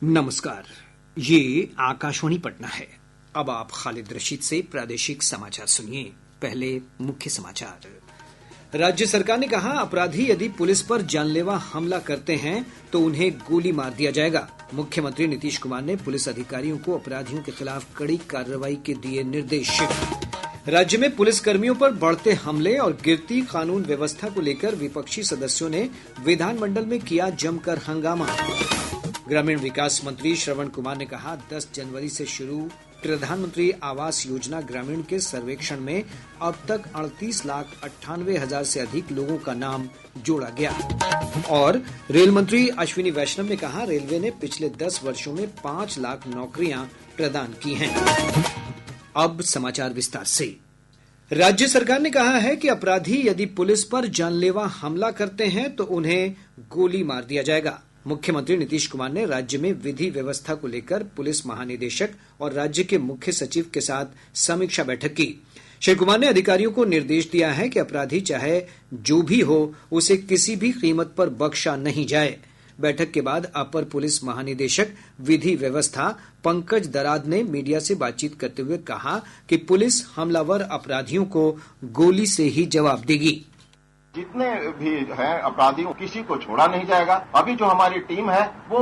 नमस्कार, ये आकाशवाणी पटना है। अब आप खालिद रशीद से प्रादेशिक समाचार सुनिए। पहले मुख्य समाचार। राज्य सरकार ने कहा, अपराधी यदि पुलिस पर जानलेवा हमला करते हैं तो उन्हें गोली मार दिया जाएगा। मुख्यमंत्री नीतीश कुमार ने पुलिस अधिकारियों को अपराधियों के खिलाफ कड़ी कार्रवाई के दिए निर्देश। राज्य में पुलिस कर्मियों पर बढ़ते हमले और गिरती कानून व्यवस्था को लेकर विपक्षी सदस्यों ने विधानमंडल में किया जमकर हंगामा। ग्रामीण विकास मंत्री श्रवण कुमार ने कहा, 10 जनवरी से शुरू प्रधानमंत्री आवास योजना ग्रामीण के सर्वेक्षण में अब तक 38,98,000 से अधिक लोगों का नाम जोड़ा गया। और रेल मंत्री अश्विनी वैष्णव ने कहा, रेलवे ने पिछले 10 वर्षों में 5 लाख नौकरियां प्रदान की हैं। अब समाचार विस्तार से। राज्य सरकार ने कहा है कि अपराधी यदि पुलिस पर जानलेवा हमला करते हैं तो उन्हें गोली मार दिया जाएगा। मुख्यमंत्री नीतीश कुमार ने राज्य में विधि व्यवस्था को लेकर पुलिस महानिदेशक और राज्य के मुख्य सचिव के साथ समीक्षा बैठक की। श्री कुमार ने अधिकारियों को निर्देश दिया है कि अपराधी चाहे जो भी हो, उसे किसी भी कीमत पर बख्शा नहीं जाए। बैठक के बाद अपर पुलिस महानिदेशक विधि व्यवस्था पंकज दराद ने मीडिया से बातचीत करते हुए कहा कि पुलिस हमलावर अपराधियों को गोली से ही जवाब देगी। जितने भी हैं अपराधियों, किसी को छोड़ा नहीं जाएगा। अभी जो हमारी टीम है वो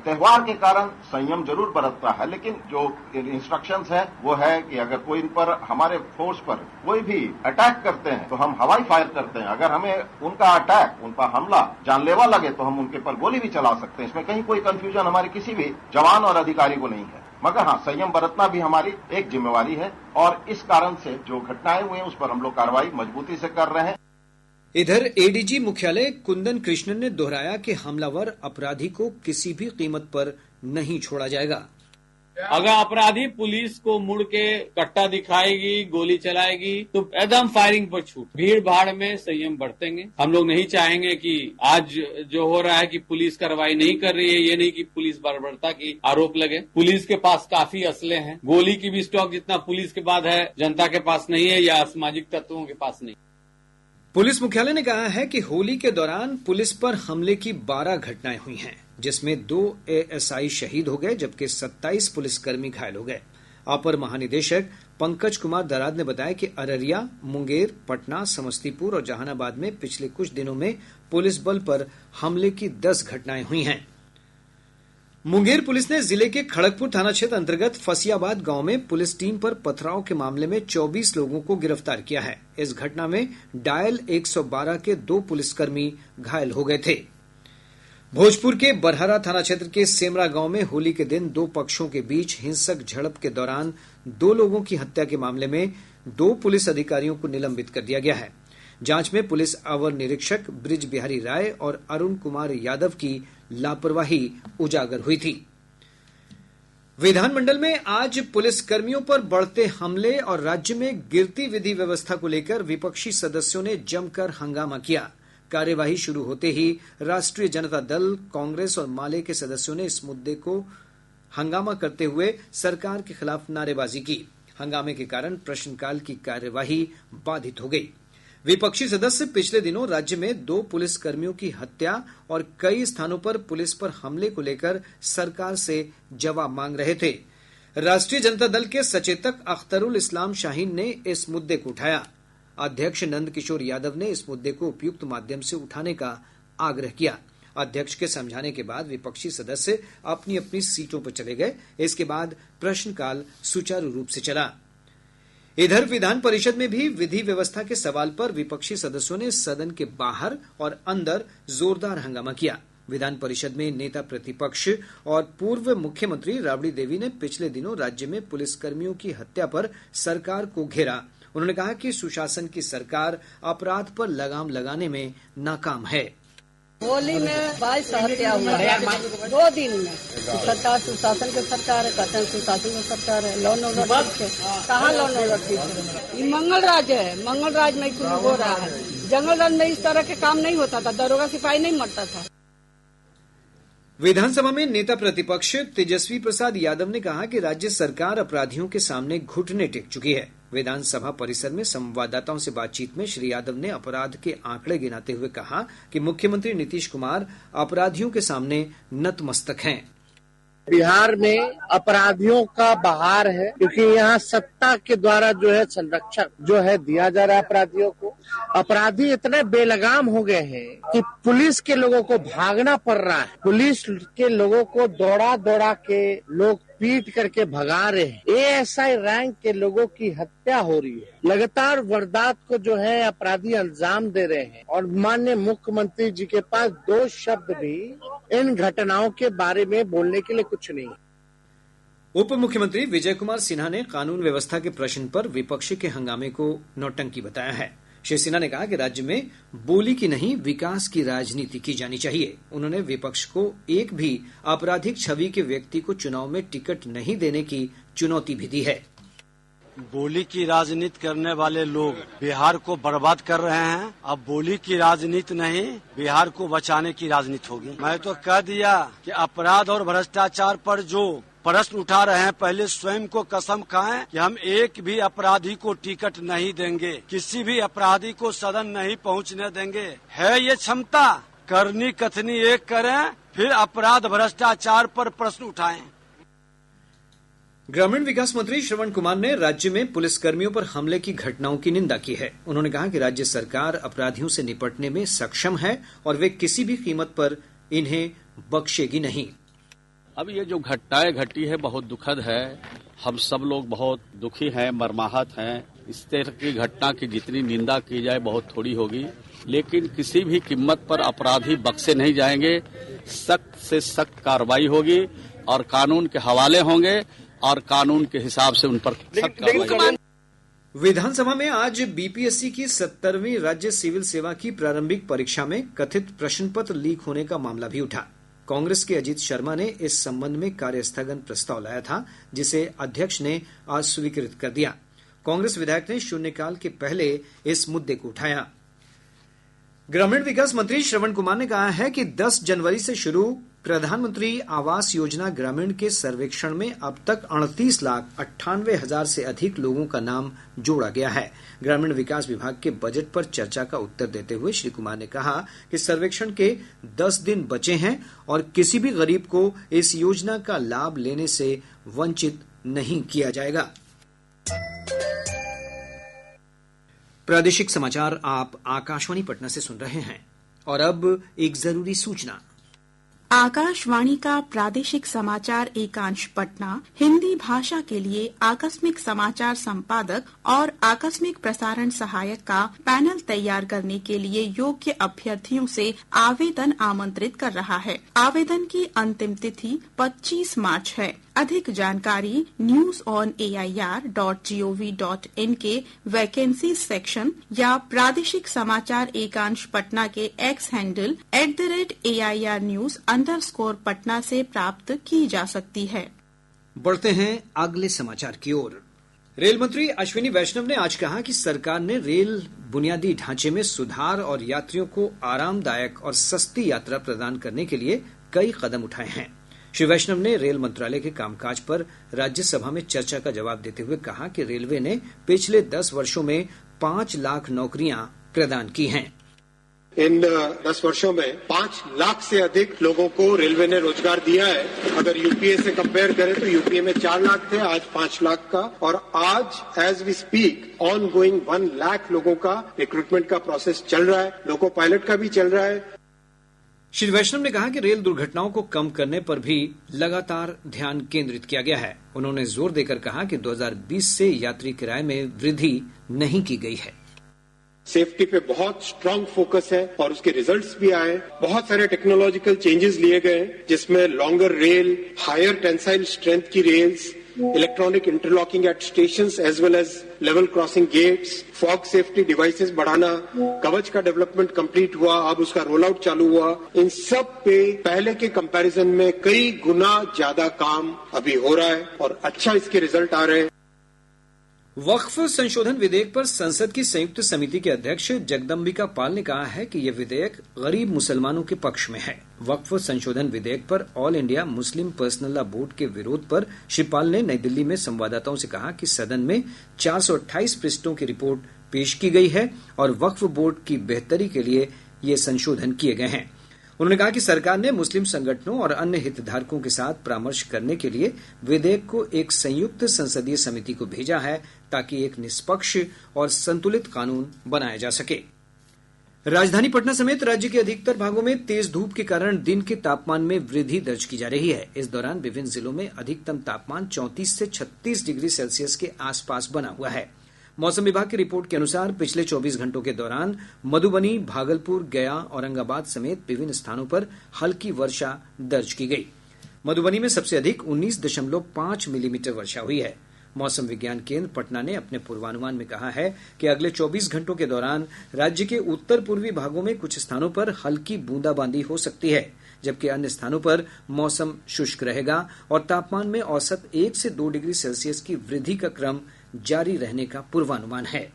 त्योहार के कारण संयम जरूर बरतता है, लेकिन जो इंस्ट्रक्शंस है वो है कि अगर कोई इन पर, हमारे फोर्स पर कोई भी अटैक करते हैं तो हम हवाई फायर करते हैं। अगर हमें उनका अटैक, उनका हमला जानलेवा लगे तो हम उनके पर गोली भी चला सकते हैं। इसमें कहीं कोई कंफ्यूजन हमारे किसी भी जवान और अधिकारी को नहीं है, मगर हाँ, संयम बरतना भी हमारी एक जिम्मेवारी है और इस कारण से जो घटनाएं हुई हैं उस पर हम लोग कार्रवाई मजबूती से कर रहे हैं। इधर एडीजी मुख्यालय कुंदन कृष्णन ने दोहराया कि हमलावर अपराधी को किसी भी कीमत पर नहीं छोड़ा जाएगा। अगर अपराधी पुलिस को मुड़ के कट्टा दिखाएगी, गोली चलाएगी तो एकदम फायरिंग पर छूट। भीड़ भाड़ में संयम बरतेंगे। हम लोग नहीं चाहेंगे कि आज जो हो रहा है कि पुलिस कार्रवाई नहीं कर रही है, ये नहीं कि पुलिस बर्बरता की आरोप लगे। पुलिस के पास काफी असले हैं। गोली की भी स्टॉक जितना पुलिस के पास है, जनता के पास नहीं है या असामाजिक तत्वों के पास नहीं। पुलिस मुख्यालय ने कहा है कि होली के दौरान पुलिस पर हमले की 12 घटनाएं हुई हैं, जिसमें 2 एएसआई शहीद हो गए जबकि 27 पुलिसकर्मी घायल हो गए। अपर महानिदेशक पंकज कुमार दराद ने बताया कि अररिया, मुंगेर, पटना, समस्तीपुर और जहानाबाद में पिछले कुछ दिनों में पुलिस बल पर हमले की 10 घटनाएं हुई हैं। मुंगेर पुलिस ने जिले के खड़गपुर थाना क्षेत्र अंतर्गत फसियाबाद गांव में पुलिस टीम पर पथराव के मामले में 24 लोगों को गिरफ्तार किया है। इस घटना में डायल 112 के 2 पुलिसकर्मी घायल हो गए थे। भोजपुर के बरहरा थाना क्षेत्र के सेमरा गांव में होली के दिन 2 पक्षों के बीच हिंसक झड़प के दौरान 2 लोगों की हत्या के मामले में 2 पुलिस अधिकारियों को निलंबित कर दिया गया है। जांच में पुलिस अवर निरीक्षक ब्रिज बिहारी राय और अरुण कुमार यादव की लापरवाही उजागर हुई थी। विधानमंडल में आज पुलिस कर्मियों पर बढ़ते हमले और राज्य में गिरती विधि व्यवस्था को लेकर विपक्षी सदस्यों ने जमकर हंगामा किया। कार्यवाही शुरू होते ही राष्ट्रीय जनता दल, कांग्रेस और माले के सदस्यों ने इस मुद्दे को हंगामा करते हुए सरकार के खिलाफ नारेबाजी की। हंगामे के कारण प्रश्नकाल की कार्यवाही बाधित हो गई। विपक्षी सदस्य पिछले दिनों राज्य में 2 पुलिस कर्मियों की हत्या और कई स्थानों पर पुलिस पर हमले को लेकर सरकार से जवाब मांग रहे थे। राष्ट्रीय जनता दल के सचेतक अख्तरुल इस्लाम शाहीन ने इस मुद्दे को उठाया। अध्यक्ष नंद किशोर यादव ने इस मुद्दे को उपयुक्त माध्यम से उठाने का आग्रह किया। अध्यक्ष के समझाने के बाद विपक्षी सदस्य अपनी अपनी सीटों पर चले गए। इसके बाद प्रश्नकाल सुचारू रूप से चला। इधर विधान परिषद में भी विधि व्यवस्था के सवाल पर विपक्षी सदस्यों ने सदन के बाहर और अंदर जोरदार हंगामा किया। विधान परिषद में नेता प्रतिपक्ष और पूर्व मुख्यमंत्री राबड़ी देवी ने पिछले दिनों राज्य में पुलिसकर्मियों की हत्या पर सरकार को घेरा। उन्होंने कहा कि सुशासन की सरकार अपराध पर लगाम लगाने में नाकाम है। होली में 22 हत्या हुआ है 2 दिन में। सरकार सुशासन की सरकार है, कहते हैं सुशासन की सरकार है। लॉ एंड ऑर्डर कहाँ लॉ एंड ऑर्डर? ये मंगल राज है, मंगल राज में कुछ हो रहा है। जंगल राज में इस तरह के काम नहीं होता था, दरोगा सिपाही नहीं मरता था। विधानसभा में नेता प्रतिपक्ष तेजस्वी प्रसाद यादव ने कहा कि राज्य सरकार अपराधियों के सामने घुटने टेक चुकी है। विधानसभा परिसर में संवाददाताओं से बातचीत में श्री यादव ने अपराध के आंकड़े गिनाते हुए कहा कि मुख्यमंत्री नीतीश कुमार अपराधियों के सामने नतमस्तक हैं। बिहार में अपराधियों का बहार है, क्योंकि यहाँ सत्ता के द्वारा जो है संरक्षण जो है दिया जा रहा है अपराधियों को। अपराधी इतने बेलगाम हो गए हैं कि पुलिस के लोगों को भागना पड़ रहा है। पुलिस के लोगों को दौड़ा दौड़ा के लोग पीट करके भगा रहे हैं। एएसआई रैंक के लोगों की हत्या हो रही है। लगातार वारदात को जो है अपराधी अंजाम दे रहे हैं और माननीय मुख्यमंत्री जी के पास दो शब्द भी इन घटनाओं के बारे में बोलने के लिए कुछ नहीं। उप मुख्यमंत्री विजय कुमार सिन्हा ने कानून व्यवस्था के प्रश्न पर विपक्ष के हंगामे को नौटंकी बताया है। श्री सिन्हा ने कहा कि राज्य में बोली की नहीं विकास की राजनीति की जानी चाहिए। उन्होंने विपक्ष को एक भी आपराधिक छवि के व्यक्ति को चुनाव में टिकट नहीं देने की चुनौती भी दी है। बोली की राजनीति करने वाले लोग बिहार को बर्बाद कर रहे हैं। अब बोली की राजनीति नहीं, बिहार को बचाने की राजनीति होगी। मैं तो कह दिया कि अपराध और भ्रष्टाचार पर जो प्रश्न उठा रहे हैं, पहले स्वयं को कसम खाएं कि हम एक भी अपराधी को टिकट नहीं देंगे, किसी भी अपराधी को सदन नहीं पहुंचने देंगे। है ये क्षमता? करनी कथनी एक करें, फिर अपराध भ्रष्टाचार पर प्रश्न उठाएं। ग्रामीण विकास मंत्री श्रवण कुमार ने राज्य में पुलिसकर्मियों पर हमले की घटनाओं की निंदा की है। उन्होंने कहा कि राज्य सरकार अपराधियों से निपटने में सक्षम है और वे किसी भी कीमत पर इन्हें बख्शेगी नहीं। अब ये जो घटनाएं घटी है बहुत दुखद है। हम सब लोग बहुत दुखी हैं, मर्माहत हैं। इस तरह की घटना की जितनी निंदा की जाए बहुत थोड़ी होगी, लेकिन किसी भी कीमत पर अपराधी बख्शे नहीं जाएंगे। सख्त से सख्त कार्रवाई होगी और कानून के हवाले होंगे और कानून के हिसाब से उन पर सख्त कार्रवाई। विधानसभा में आज बीपीएससी की 70वीं राज्य सिविल सेवा की प्रारंभिक परीक्षा में कथित प्रश्न पत्र लीक होने का मामला भी उठा। कांग्रेस के अजीत शर्मा ने इस संबंध में कार्यस्थगन प्रस्ताव लाया था, जिसे अध्यक्ष ने आज स्वीकृत कर दिया। कांग्रेस विधायक ने शून्यकाल के पहले इस मुद्दे को उठाया। ग्रामीण विकास मंत्री श्रवण कुमार ने कहा है कि 10 जनवरी से शुरू प्रधानमंत्री आवास योजना ग्रामीण के सर्वेक्षण में अब तक 38,98,000 से अधिक लोगों का नाम जोड़ा गया है। ग्रामीण विकास विभाग के बजट पर चर्चा का उत्तर देते हुए श्री कुमार ने कहा कि सर्वेक्षण के 10 दिन बचे हैं और किसी भी गरीब को इस योजना का लाभ लेने से वंचित नहीं किया जाएगा। प्रादेशिक समाचार आप आकाशवाणी पटना से सुन रहे हैं और अब एक जरूरी सूचना। आकाशवाणी का प्रादेशिक समाचार एकांश पटना हिंदी भाषा के लिए आकस्मिक समाचार संपादक और आकस्मिक प्रसारण सहायक का पैनल तैयार करने के लिए योग्य अभ्यर्थियों से आवेदन आमंत्रित कर रहा है। आवेदन की अंतिम तिथि 25 मार्च है। अधिक जानकारी newsonair.gov.in के वैकेंसी सेक्शन या प्रादेशिक समाचार एकांश पटना के एक्स हैंडल @AIRnews_पटना से प्राप्त की जा सकती है। बढ़ते हैं अगले समाचार की ओर। रेल मंत्री अश्विनी वैष्णव ने आज कहा कि सरकार ने रेल बुनियादी ढांचे में सुधार और यात्रियों को आरामदायक और सस्ती यात्रा प्रदान करने के लिए कई कदम उठाए हैं। श्री वैष्णव ने रेल मंत्रालय के कामकाज पर राज्यसभा में चर्चा का जवाब देते हुए कहा कि रेलवे ने पिछले 10 वर्षों में 5 लाख नौकरियां प्रदान की हैं। इन 10 वर्षों में 5 लाख से अधिक लोगों को रेलवे ने रोजगार दिया है। अगर यूपीए से कंपेयर करें तो यूपीए में 4 लाख थे, आज 5 लाख का, और आज as we speak ongoing 1 lakh लोगों का रिक्रूटमेंट का प्रोसेस चल रहा है। लोको पायलट का भी चल रहा है। श्री वैष्णव ने कहा कि रेल दुर्घटनाओं को कम करने पर भी लगातार ध्यान केंद्रित किया गया है। उन्होंने जोर देकर कहा कि 2020 से यात्री किराए में वृद्धि नहीं की गई है। सेफ्टी पे बहुत स्ट्रांग फोकस है और उसके रिजल्ट्स भी आए। बहुत सारे टेक्नोलॉजिकल चेंजेस लिए गए जिसमें longer rail, higher tensile strength की rails, electronic interlocking at stations as well as level crossing gates, fog safety devices बढ़ाना, कवच का डेवलपमेंट कंप्लीट हुआ, अब उसका रोल आउट चालू हुआ। इन सब पे पहले के कंपैरिजन में कई गुना ज्यादा काम अभी हो रहा है और अच्छा इसके रिजल्ट आ रहे हैं। वक्फ संशोधन विधेयक पर संसद की संयुक्त समिति के अध्यक्ष जगदम्बिका पाल ने कहा है कि यह विधेयक गरीब मुसलमानों के पक्ष में है। वक्फ संशोधन विधेयक पर all India Muslim personal law board के विरोध पर श्री पाल ने नई दिल्ली में संवाददाताओं से कहा कि सदन में 428 पृष्ठों की रिपोर्ट पेश की गई है और वक्फ बोर्ड की बेहतरी के लिए ये संशोधन किए गए हैं। उन्होंने कहा कि सरकार ने मुस्लिम संगठनों और अन्य हितधारकों के साथ परामर्श करने के लिए विधेयक को एक संयुक्त संसदीय समिति को भेजा है ताकि एक निष्पक्ष और संतुलित कानून बनाया जा सके। राजधानी पटना समेत राज्य के अधिकतर भागों में तेज धूप के कारण दिन के तापमान में वृद्धि दर्ज की जा रही है। इस दौरान विभिन्न जिलों में अधिकतम तापमान 34 से 36 डिग्री सेल्सियस के आसपास बना हुआ है। मौसम विभाग की रिपोर्ट के अनुसार पिछले 24 घंटों के दौरान मधुबनी, भागलपुर, गया, औरंगाबाद समेत विभिन्न स्थानों पर हल्की वर्षा दर्ज की गई। मधुबनी में सबसे अधिक 19.5 मिलीमीटर वर्षा हुई है। मौसम विज्ञान केंद्र पटना ने अपने पूर्वानुमान में कहा है कि अगले 24 घंटों के दौरान राज्य के उत्तर पूर्वी भागों में कुछ स्थानों पर हल्की बूंदाबांदी हो सकती है, जबकि अन्य स्थानों पर मौसम शुष्क रहेगा और तापमान में औसत 1 से 2 डिग्री सेल्सियस की वृद्धि का क्रम जारी रहने का पूर्वानुमान है।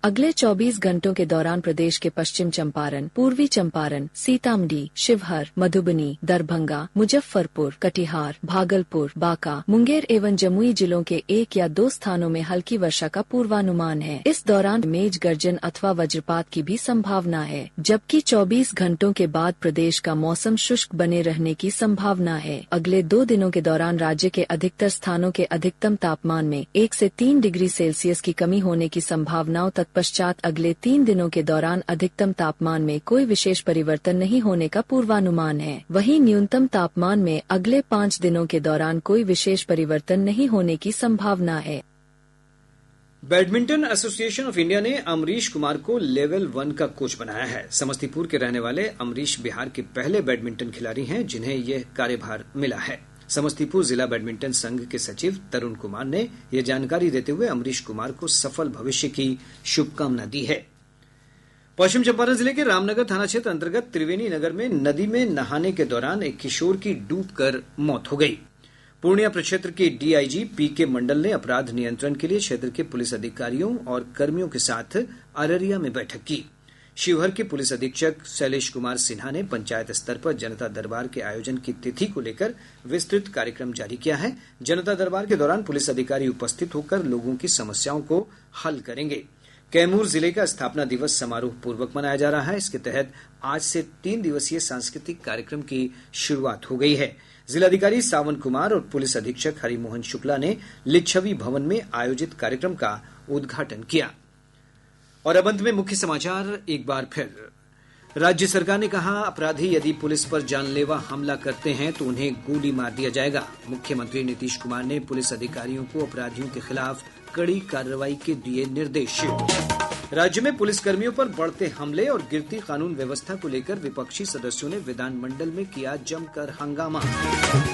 अगले 24 घंटों के दौरान प्रदेश के पश्चिम चंपारण, पूर्वी चंपारण, सीतामढ़ी, शिवहर, मधुबनी, दरभंगा, मुजफ्फरपुर, कटिहार, भागलपुर, बांका, मुंगेर एवं जमुई जिलों के 1 या 2 स्थानों में हल्की वर्षा का पूर्वानुमान है। इस दौरान मेघ गर्जन अथवा वज्रपात की भी संभावना है, जबकि 24 घंटों के बाद प्रदेश का मौसम शुष्क बने रहने की संभावना है। अगले 2 दिनों के दौरान राज्य के अधिकतर स्थानों के अधिकतम तापमान में 1 से 3 डिग्री सेल्सियस की कमी होने की संभावनाओं तत्पश्चात अगले 3 दिनों के दौरान अधिकतम तापमान में कोई विशेष परिवर्तन नहीं होने का पूर्वानुमान है। वहीं न्यूनतम तापमान में अगले 5 दिनों के दौरान कोई विशेष परिवर्तन नहीं होने की संभावना है। बैडमिंटन एसोसिएशन ऑफ इंडिया ने अमरीश कुमार को लेवल 1 का कोच बनाया है। समस्तीपुर के रहने वाले अमरीश बिहार के पहले बैडमिंटन खिलाड़ी हैं जिन्हें यह कार्यभार मिला है। समस्तीपुर जिला बैडमिंटन संघ के सचिव तरुण कुमार ने यह जानकारी देते हुए अमरीश कुमार को सफल भविष्य की शुभकामना दी है। पश्चिम चंपारण जिले के रामनगर थाना क्षेत्र अंतर्गत त्रिवेणी नगर में नदी में नहाने के दौरान एक किशोर की डूबकर मौत हो गई। पूर्णिया प्रक्षेत्र के डीआईजी पीके मंडल ने अपराध नियंत्रण के लिए क्षेत्र के पुलिस अधिकारियों और कर्मियों के साथ अररिया में बैठक की। शिवहर के पुलिस अधीक्षक शैलेश कुमार सिन्हा ने पंचायत स्तर पर जनता दरबार के आयोजन की तिथि को लेकर विस्तृत कार्यक्रम जारी किया है। जनता दरबार के दौरान पुलिस अधिकारी उपस्थित होकर लोगों की समस्याओं को हल करेंगे। कैमूर जिले का स्थापना दिवस समारोह पूर्वक मनाया जा रहा है। इसके तहत आज से 3 दिवसीय सांस्कृतिक कार्यक्रम की शुरुआत हो गई है। जिलाधिकारी सावन कुमार और पुलिस अधीक्षक हरिमोहन शुक्ला ने लिच्छवी भवन में आयोजित कार्यक्रम का उद्घाटन किया। और अब अंत में मुख्य समाचार एक बार फिर। राज्य सरकार ने कहा, अपराधी यदि पुलिस पर जानलेवा हमला करते हैं तो उन्हें गोली मार दिया जाएगा। मुख्यमंत्री नीतीश कुमार ने पुलिस अधिकारियों को अपराधियों के खिलाफ कड़ी कार्रवाई के दिए निर्देश। राज्य में पुलिसकर्मियों पर बढ़ते हमले और गिरती कानून व्यवस्था को लेकर विपक्षी सदस्यों ने विधानमंडल में किया जमकर हंगामा।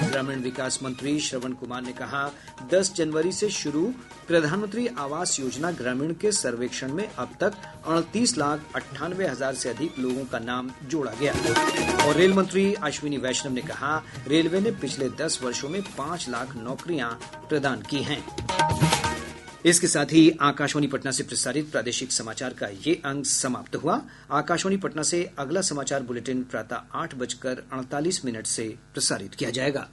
ग्रामीण विकास मंत्री श्रवण कुमार ने कहा, 10 जनवरी से शुरू प्रधानमंत्री आवास योजना ग्रामीण के सर्वेक्षण में अब तक 38,98,000 से अधिक लोगों का नाम जोड़ा गया। और रेल मंत्री अश्विनी वैष्णव ने कहा, रेलवे ने पिछले 10 वर्षों में 5 लाख नौकरियां प्रदान की हैं। इसके साथ ही आकाशवाणी पटना से प्रसारित प्रादेशिक समाचार का ये अंक समाप्त हुआ। आकाशवाणी पटना से अगला समाचार बुलेटिन प्रातः 8:48 से प्रसारित किया जाएगा।